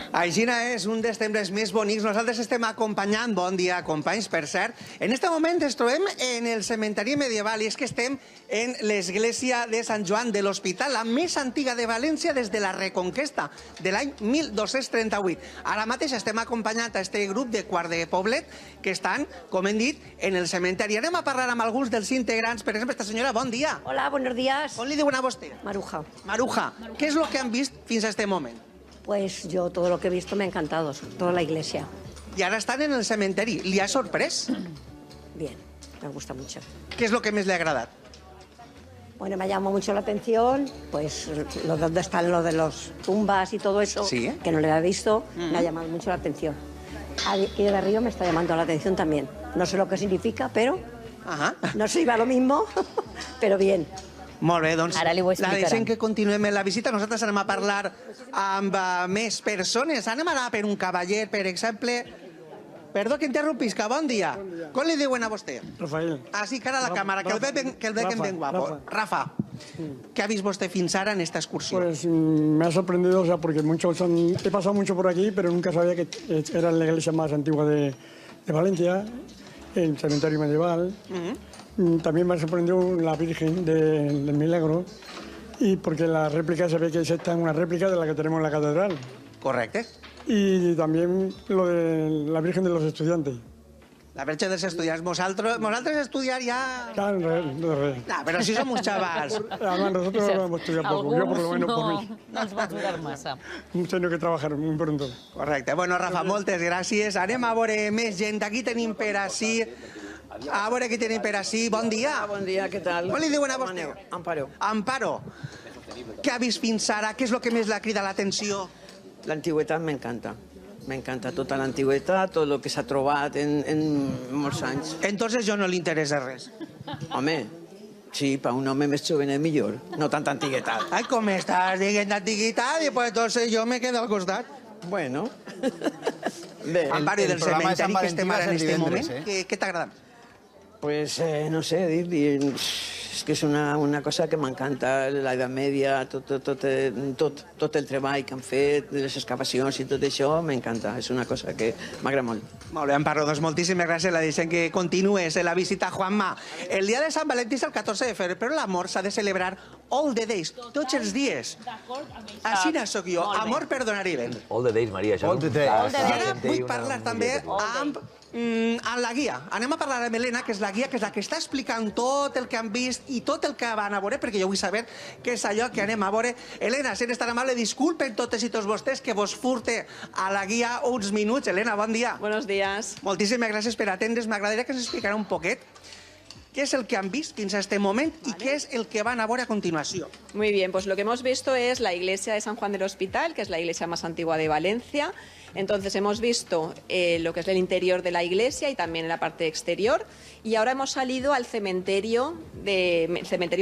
Aixina és un dels temps més bonics. Nosaltres estem acompanyant, bon dia, companys, per cert. En aquest moment ens trobem en el cementeri medieval i és que estem en l'església de Sant Joan de l'Hospital, la més antiga de València des de la Reconquesta, de l'any 1238. Ara mateix estem acompanyant a este grup de Quart de Poblet que estan, com hem dit, en el cementeri. Anem a parlar amb alguns dels integrants. Per exemple, esta senyora, bon dia. Hola, buenos días. Com li diuen a vostè? Maruja. Maruja, què és el que han vist fins a este moment? Pues yo todo lo que he visto me ha encantado, toda la iglesia. I ara estan en el cementeri. Li ha sorprès? Bien, me gusta mucho. Què és el que més li ha agradat? Bueno, me ha llamado mucho la atención, pues dónde están lo de los tumbas y todo eso, Sí. que no lo había visto, me ha llamado mucho la atención. Aquí de arriba me está llamando la atención también. No sé lo que significa, pero Ahà. no sé si va lo mismo, pero bien. Molt bé, doncs Ara li ho la explicaran. deixem que continuem la visita. Nosaltres anem a parlar amb més persones. Anem a anar per un cavaller, per exemple. Perdó que interrompisca, bon dia. Com li diuen a vostè? Rafael. Ah, sí, cara a la càmera, que el veuen ben guapo. Rafa, ¿qué ha visto usted fins ara en esta excursión? Pues me ha sorprendido, o sea, porque he pasado mucho por aquí, pero nunca sabía que era la iglesia más antigua de Valencia, el cementerio medieval. También me ha sorprendido la Virgen del Milagro, y porque la réplica se ve que esta es una réplica de la que tenemos en la catedral. Correcte. Y también lo de la Virgen de los Estudiantes. La Verge dels estudiants. Nosaltres estudiar ja... Claro, No, però si som uns xavals. Además, nosotros no hemos estudiado poco, yo por lo menos por mí. no ens va durar massa. Hemos tenido que trabajar muy pronto. Correcte. Bueno, Rafa, moltes gràcies. Anem a veure més gent. Aquí tenim per ací. A veure qui tenim per ací. Bon dia. Bon dia, què tal? Com li diuen a vostè? Amparo. Amparo. Què ha vist fins ara? Què és el que més l'ha cridat l'atenció? L'antigüetat m'encanta. M'encanta tota l'antigüetat, tot el que s'ha trobat en molts anys. Entonces jo no li interessa res. Home, sí, per un home més jovenet millor, no tanta antiguetat. Ai, com estàs dient d'antiguitat? I pues entonces jo me quedo al costat. Bueno. Bé, Amparo, i del programa de Sant cementeri que estem ara en Valentí va este ser moment, divendres, què t'agrada? pues no sé, dir és que és una cosa que m'encanta, l'edat mèdia, tot el treball que han fet, les excavacions i tot això, m'encanta, és una cosa que m'agrada molt. Molt bé, Amparo, doncs moltíssimes gràcies. La deixem que continues la visita a Juanma. El dia de Sant Valentí és el 14 de febrer, però l'amor s'ha de celebrar all the days, tots els dies. Així no soc jo, amor per donar i vendre. All the days, Maria. All the days. I ara vull parlar també amb la guia. Anem a parlar amb Helena, que és la guia, que és la que està explicant tot el que han vist i tot el que van a veure, perquè jo vull saber què és allò que anem a veure. Helena, si eres tan amable, disculpen totes i tots vostès que vos furte a la guia uns minuts. Helena, bon dia. Buenos días. Moltíssimes gràcies per atendre's. M'agradaria que ens explicara un poquet qué es el que han visto fins a este moment y qué es el que van a ver a continuación. Muy bien, pues lo que hemos visto es la iglesia de San Juan del Hospital, que es la iglesia más antigua de Valencia. Entonces hemos visto lo que es el interior de la iglesia y también la parte exterior. Y ahora hemos salido al cementerio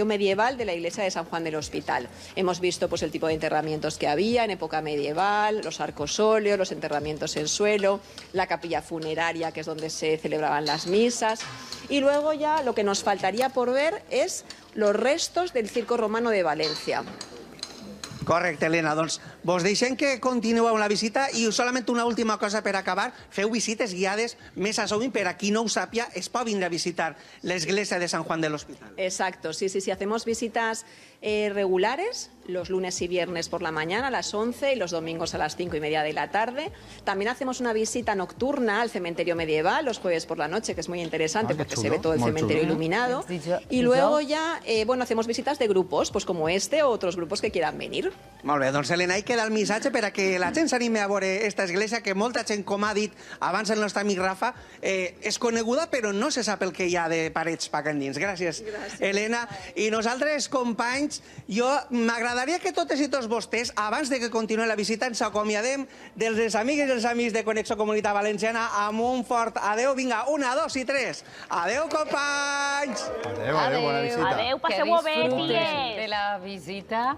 medieval de la iglesia de San Juan del Hospital. Hemos visto pues el tipo de enterramientos que había en época medieval, los arcosolios, los enterramientos en suelo, la capilla funeraria, que es donde se celebraban las misas. Y luego ya lo que nos faltaría por ver es los restos del circo romano de Valencia. Correcte, Helena. Doncs vos deixem que continueu amb la visita i solament una última cosa per acabar. Feu visites guiades més a sovint per a qui no ho sàpia, es pot vindre a visitar l'església de Sant Juan del Hospital. Exacto, sí. Hacemos visitas regulares los lunes y viernes por la mañana a las 11 y los domingos a las 5:30 de la tarde. También hacemos una visita nocturna al cementerio medieval los jueves por la noche, que es muy interesante porque se ve todo el cementerio iluminado. Y luego ya, hacemos visitas de grupos, pues como este o otros grupos que quieran venir. Molt bé, doncs Helena, ahí queda el missatge per a que la gent s'animi a veure esta església, que molta gent, com ha dit abans el nostre amic Rafa, és coneguda però no se sap el que hi ha de parets pa endins. Gràcies, Helena. I nosaltres, companys, jo m'agradaria que totes i tots vostès, abans de que continuï la visita, ens acomiadem dels amigues i els amics de Connexió Comunitat Valenciana amb un fort adeu. Vinga, 1, 2 i 3. Adeu, companys! Adéu, bona visita. Adéu, passeu-ho bé, ties. De la visita.